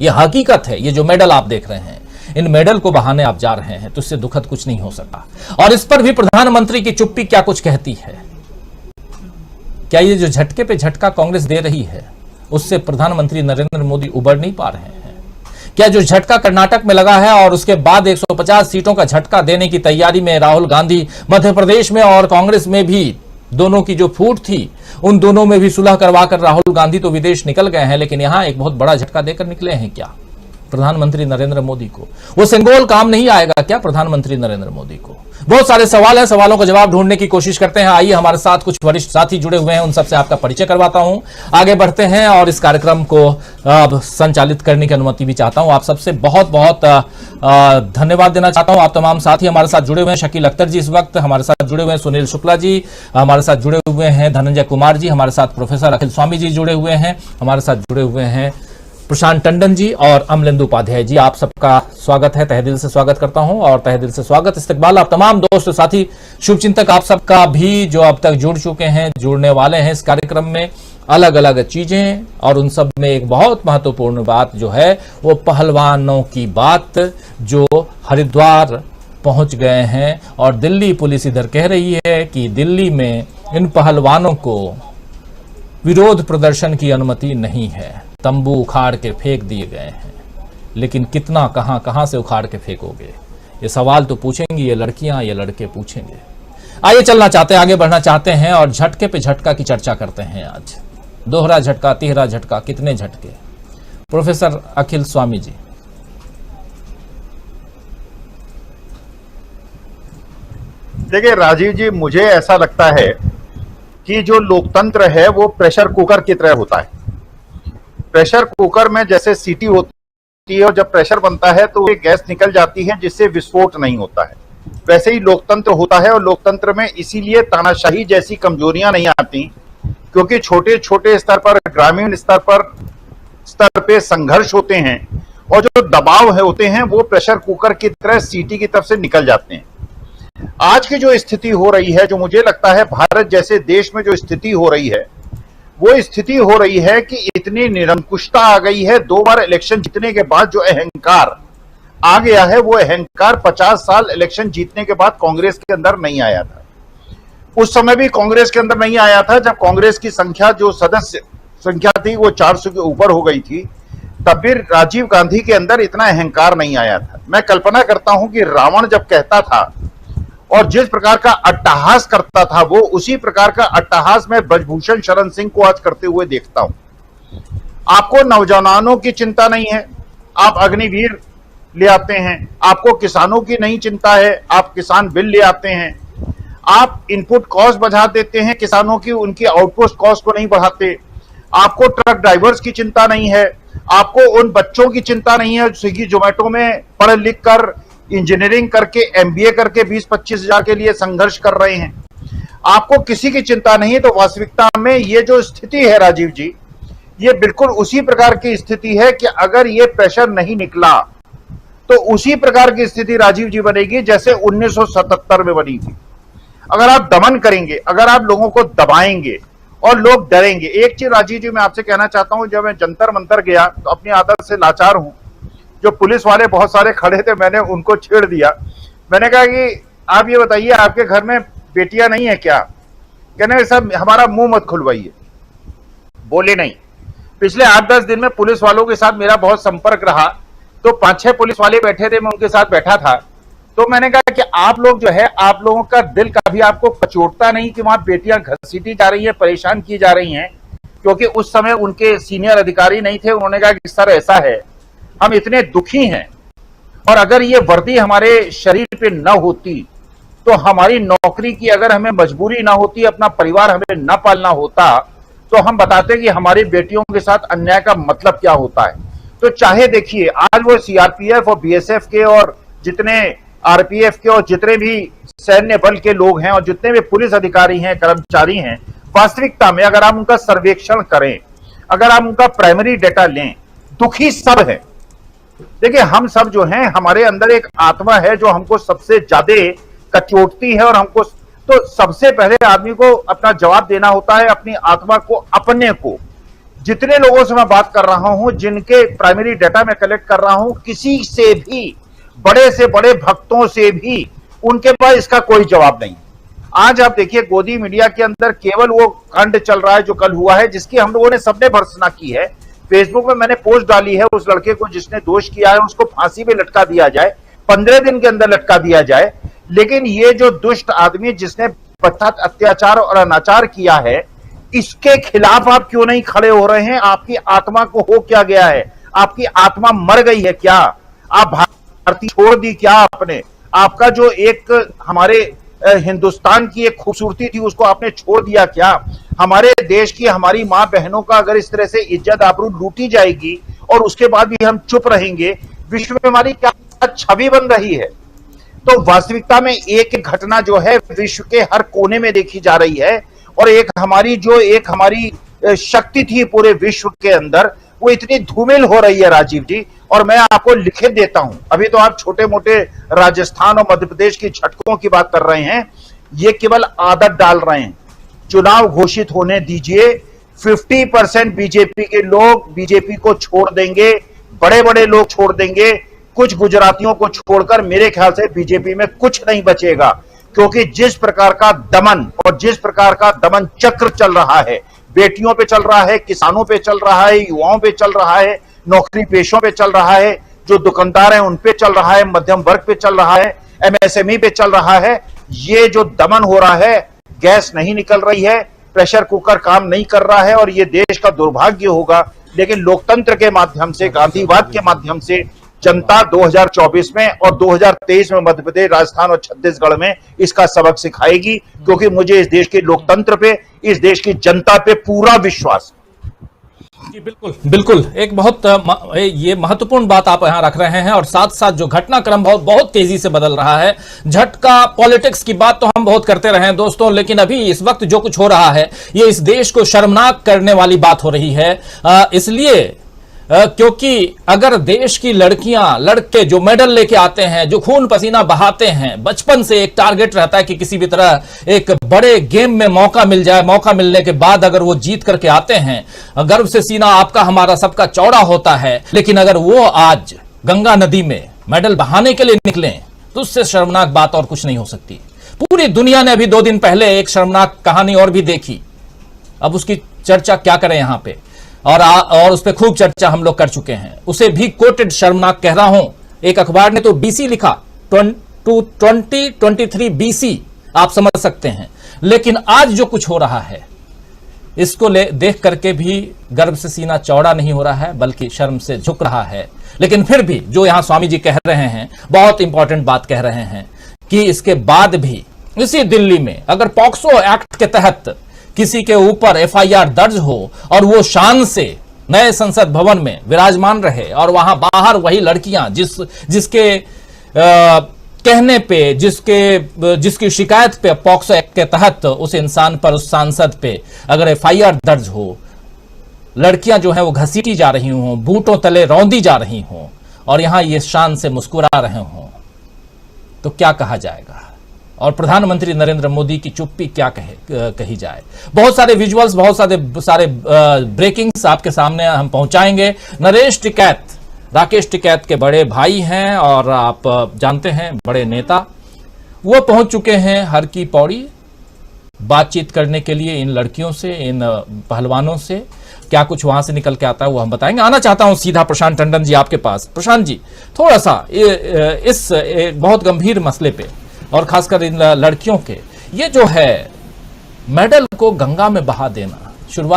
ये हकीकत है। ये जो मेडल आप देख रहे हैं, इन मेडल को बहाने आप जा रहे हैं, तो इससे दुखद कुछ नहीं हो सकता। और इस पर भी प्रधानमंत्री की चुप्पी क्या कुछ कहती है? क्या ये जो झटके पे झटका कांग्रेस दे रही है, उससे प्रधानमंत्री नरेंद्र मोदी उबर नहीं पा रहे हैं? क्या जो झटका कर्नाटक में लगा है और उसके बाद 150 सीटों का झटका देने की तैयारी में राहुल गांधी मध्य प्रदेश में और कांग्रेस में भी दोनों की जो फूट थी, उन दोनों में भी सुलह करवाकर राहुल गांधी तो विदेश निकल गए हैं, लेकिन यहां एक बहुत बड़ा झटका देकर निकले हैं क्या प्रधानमंत्री नरेंद्र मोदी को? वो सिंगोल काम नहीं आएगा क्या प्रधानमंत्री नरेंद्र मोदी को? बहुत सारे सवाल हैं, सवालों का जवाब ढूंढने की कोशिश करते हैं। आइए, हमारे साथ कुछ वरिष्ठ साथी जुड़े हुए हैं, उन सबसे आपका परिचय करवाता हूं। आगे बढ़ते हैं और इस कार्यक्रम को संचालित करने की अनुमति भी चाहता हूं। आप सबसे बहुत बहुत धन्यवाद देना चाहता हूं। आप तमाम साथी हमारे साथ जुड़े हुए हैं। शकील अख्तर जी इस वक्त हमारे साथ जुड़े हुए हैं, सुनील शुक्ला जी हमारे साथ जुड़े हुए हैं, धनंजय कुमार जी हमारे साथ, प्रोफेसर अखिल स्वामी जी जुड़े हुए हैं, हमारे साथ जुड़े हुए हैं प्रशांत टंडन जी और अमलेंदु उपाध्याय जी। आप सबका स्वागत है, तहे दिल से स्वागत करता हूं और तहे दिल से स्वागत इस्तकबाल आप तमाम दोस्त साथी शुभचिंतक आप सबका भी जो अब तक जुड़ चुके हैं, जुड़ने वाले हैं इस कार्यक्रम में। अलग अलग चीजें और उन सब में एक बहुत महत्वपूर्ण बात जो है वो पहलवानों की बात, जो हरिद्वार पहुंच गए हैं और दिल्ली पुलिस इधर कह रही है कि दिल्ली में इन पहलवानों को विरोध प्रदर्शन की अनुमति नहीं है, तंबू उखाड़ के फेंक दिए गए हैं। लेकिन कितना, कहां से उखाड़ के फेंकोगे? ये सवाल तो पूछेंगी ये लड़कियां, ये लड़के पूछेंगे। आइए चलना चाहते हैं, आगे बढ़ना चाहते हैं और झटके पे झटका की चर्चा करते हैं आज। दोहरा झटका, तिहरा झटका, कितने झटके? प्रोफेसर अखिल स्वामी जी। देखिए राजीव जी, मुझे ऐसा लगता है कि जो लोकतंत्र है वो प्रेशर कुकर की तरह होता है। प्रेशर कुकर में जैसे सीटी होती है और जब प्रेशर बनता है तो ये गैस निकल जाती है जिससे विस्फोट नहीं होता है, वैसे ही लोकतंत्र होता है। और लोकतंत्र में इसीलिए तानाशाही जैसी कमजोरियां नहीं आती, क्योंकि छोटे छोटे स्तर पर, ग्रामीण स्तर पे संघर्ष होते हैं और जो दबाव होते हैं वो प्रेशर कुकर की तरह सीटी की तरफ से निकल जाते हैं। आज की जो स्थिति हो रही है, जो मुझे लगता है भारत जैसे देश में जो स्थिति हो रही है, वो स्थिति हो रही है कि इतनी निरंकुशता आ गई है। 2 बार इलेक्शन जीतने के बाद जो अहंकार आ गया है, वो अहंकार 50 साल इलेक्शन जीतने के बाद कांग्रेस के अंदर नहीं आया था। उस समय भी कांग्रेस के अंदर नहीं आया था जब कांग्रेस की संख्या, जो सदस्य संख्या थी वो 400 के ऊपर हो गई थी। तब भी राजीव गांधी के अंदर इतना अहंकार नहीं आया था। मैं कल्पना करता हूं कि रावण जब कहता था और जिस प्रकार का अट्टहास करता था, वो उसी प्रकार का अट्टहास मैं ब्रजभूषण शरण सिंह को आज करते हुए देखता हूं। आपको नौजवानों की चिंता नहीं है, आप अग्निवीर ले आते हैं। आपको किसानों की नहीं चिंता है, आप किसान बिल ले आते हैं। आप इनपुट कॉस्ट बढ़ा देते हैं किसानों की, उनकी आउटपुट कॉस्ट को नहीं बढ़ाते। आपको ट्रक ड्राइवर्स की चिंता नहीं है, आपको उन बच्चों की चिंता नहीं है स्विगी जोमेटो में पढ़ लिख कर, इंजीनियरिंग करके, एमबीए करके 20-25 हजार के लिए संघर्ष कर रहे हैं। आपको किसी की चिंता नहीं। तो वास्तविकता में ये जो स्थिति है राजीव जी, ये बिल्कुल उसी प्रकार की स्थिति है कि अगर ये प्रेशर नहीं निकला तो उसी प्रकार की स्थिति राजीव जी बनेगी जैसे 1977 में बनी थी। अगर आप दमन करेंगे, अगर आप लोगों को दबाएंगे और लोग डरेंगे। एक चीज राजीव जी मैं आपसे कहना चाहता हूं, जब मैं जंतर मंतर गया तो अपनी आदत से लाचार हूं, जो पुलिस वाले बहुत सारे खड़े थे, मैंने उनको छेड़ दिया। मैंने कहा कि आप ये बताइए, आपके घर में बेटियां नहीं है क्या? कहने सब हमारा मुंह मत खुलवाइए। बोले नहीं। पिछले 8-10 दिन में पुलिस वालों के साथ मेरा बहुत संपर्क रहा, तो 5-6 पुलिस वाले बैठे थे, मैं उनके साथ बैठा था। तो मैंने कहा कि आप लोग जो है, आप लोगों का दिल कभी आपको कचोटता नहीं कि वहां बेटियां घसीटी जा रही है, परेशान की जा रही हैं? क्योंकि उस समय उनके सीनियर अधिकारी नहीं थे। उन्होंने कहा कि सर ऐसा है, हम इतने दुखी हैं और अगर ये वर्दी हमारे शरीर पे न होती तो हमारी नौकरी की अगर हमें मजबूरी ना होती, अपना परिवार हमें न पालना होता, तो हम बताते कि हमारी बेटियों के साथ अन्याय का मतलब क्या होता है। तो चाहे देखिए, आज वो सीआरपीएफ और बीएसएफ के और जितने आरपीएफ के और जितने भी सैन्य बल के लोग हैं और जितने भी पुलिस अधिकारी हैं, कर्मचारी हैं, वास्तविकता में अगर आप उनका सर्वेक्षण करें, अगर आप उनका प्राइमरी डेटा लें, दुखी सब है। देखिए, हम सब जो हैं, हमारे अंदर एक आत्मा है जो हमको सबसे ज्यादा कचोटती है और हमको, तो सबसे पहले आदमी को अपना जवाब देना होता है अपनी आत्मा को, अपने को। जितने लोगों से मैं बात कर रहा हूं, जिनके प्राइमरी डेटा मैं कलेक्ट कर रहा हूं, किसी से भी, बड़े से बड़े भक्तों से भी उनके पास इसका कोई जवाब नहीं। आज आप देखिए गोदी मीडिया के अंदर केवल वो कांड चल रहा है जो कल हुआ है, जिसकी हम लोगों ने सबने भर्त्सना की है। फेसबुक में मैंने पोस्ट डाली है, उस लड़के को जिसने दोष किया है उसको फांसी पे लटका दिया जाए, 15 दिन के अंदर लटका दिया जाए। लेकिन ये जो दुष्ट आदमी जिसने अत्याचार और अनाचार किया है, इसके खिलाफ आप क्यों नहीं खड़े हो रहे हैं? आपकी आत्मा को हो क्या गया है? आपकी आत्मा मर गई है क्या? आप भारतीय छोड़ दी क्या आपने? आपका जो एक हमारे हिंदुस्तान की एक खूबसूरती थी उसको आपने छोड़ दिया क्या? हमारे देश की, हमारी मां बहनों का अगर इस तरह से इज्जत आबरू लूटी जाएगी और उसके बाद भी हम चुप रहेंगे, विश्व में हमारी क्या छवि बन रही है? तो वास्तविकता में एक घटना जो है विश्व के हर कोने में देखी जा रही है, और एक हमारी शक्ति थी पूरे विश्व के अंदर, वो इतनी धूमिल हो रही है राजीव जी। और मैं आपको लिखे देता हूं, अभी तो आप छोटे मोटे राजस्थान और मध्य प्रदेश की झटकों की बात कर रहे हैं, ये केवल आदत डाल रहे हैं। चुनाव घोषित होने दीजिए, 50% बीजेपी के लोग बीजेपी को छोड़ देंगे, बड़े बड़े लोग छोड़ देंगे। कुछ गुजरातियों को छोड़कर मेरे ख्याल से बीजेपी में कुछ नहीं बचेगा, क्योंकि जिस प्रकार का दमन और जिस प्रकार का दमन चक्र चल रहा है, बेटियों पे चल रहा है, किसानों पे चल रहा है, युवाओं पे चल रहा है, नौकरी पेशों पे चल रहा है, जो दुकानदार हैं उन पे चल रहा है, मध्यम वर्ग पे चल रहा है, एमएसएमई पे चल रहा है, ये जो दमन हो रहा है, गैस नहीं निकल रही है, प्रेशर कुकर काम नहीं कर रहा है, और ये देश का दुर्भाग्य होगा। लेकिन लोकतंत्र के माध्यम से, गांधीवाद के माध्यम से जनता 2024 में और 2023 में मध्य प्रदेश, राजस्थान और छत्तीसगढ़ में इसका सबक सिखाएगी, क्योंकि मुझे इस देश के लोकतंत्र पे, इस देश की जनता पे पूरा विश्वास है। जी बिल्कुल बिल्कुल, एक बहुत ये महत्वपूर्ण बात आप यहां रख रहे हैं, और साथ साथ जो घटनाक्रम बहुत तेजी से बदल रहा है। झटका पॉलिटिक्स की बात तो हम बहुत करते रहे हैं दोस्तों, लेकिन अभी इस वक्त जो कुछ हो रहा है ये इस देश को शर्मनाक करने वाली बात हो रही है। इसलिए क्योंकि अगर देश की लड़कियां लड़के जो मेडल लेके आते हैं, जो खून पसीना बहाते हैं, बचपन से एक टारगेट रहता है कि किसी भी तरह एक बड़े गेम में मौका मिल जाए, मौका मिलने के बाद अगर वो जीत करके आते हैं, गर्व से सीना आपका हमारा सबका चौड़ा होता है। लेकिन अगर वो आज गंगा नदी में मेडल बहाने के लिए निकले तो उससे शर्मनाक बात और कुछ नहीं हो सकती। पूरी दुनिया ने अभी 2 दिन पहले एक शर्मनाक कहानी और भी देखी, अब उसकी चर्चा क्या करें यहां पे, और उस पर खूब चर्चा हम लोग कर चुके हैं। उसे भी कोटेड शर्मनाक कह रहा हूं। एक अखबार ने तो बीसी लिखा, 2023 बीसी, आप समझ सकते हैं। लेकिन आज जो कुछ हो रहा है इसको देख करके भी गर्व से सीना चौड़ा नहीं हो रहा है, बल्कि शर्म से झुक रहा है। लेकिन फिर भी जो यहां स्वामी जी कह रहे हैं, बहुत इंपॉर्टेंट बात कह रहे हैं कि इसके बाद भी इसी दिल्ली में अगर पॉक्सो एक्ट के तहत किसी के ऊपर एफआईआर दर्ज हो और वो शान से नए संसद भवन में विराजमान रहे, और वहां बाहर वही लड़कियां जिसके कहने पे, जिसकी शिकायत पे पॉक्सो एक्ट के तहत उस इंसान पर, उस सांसद पे अगर एफआईआर दर्ज हो, लड़कियां जो हैं वो घसीटी जा रही हों, बूटों तले रौंदी जा रही हों, और यहां ये शान से मुस्कुरा रहे हों, तो क्या कहा जाएगा? और प्रधानमंत्री नरेंद्र मोदी की चुप्पी क्या कही जाए? बहुत सारे विजुअल्स, बहुत सारे ब्रेकिंग्स आपके सामने हम पहुंचाएंगे। नरेश टिकैत, राकेश टिकैत के बड़े भाई हैं और आप जानते हैं बड़े नेता, वो पहुंच चुके हैं हर की पौड़ी बातचीत करने के लिए इन लड़कियों से, इन पहलवानों से। क्या कुछ वहां से निकल के आता है वो हम बताएंगे। आना चाहता हूं सीधा प्रशांत टंडन जी आपके पास। प्रशांत जी, थोड़ा सा इस बहुत गंभीर मसले पे, और खासकर इन लड़कियों के, ये जो है मेडल को गंगा में बहा देना, शुरुआत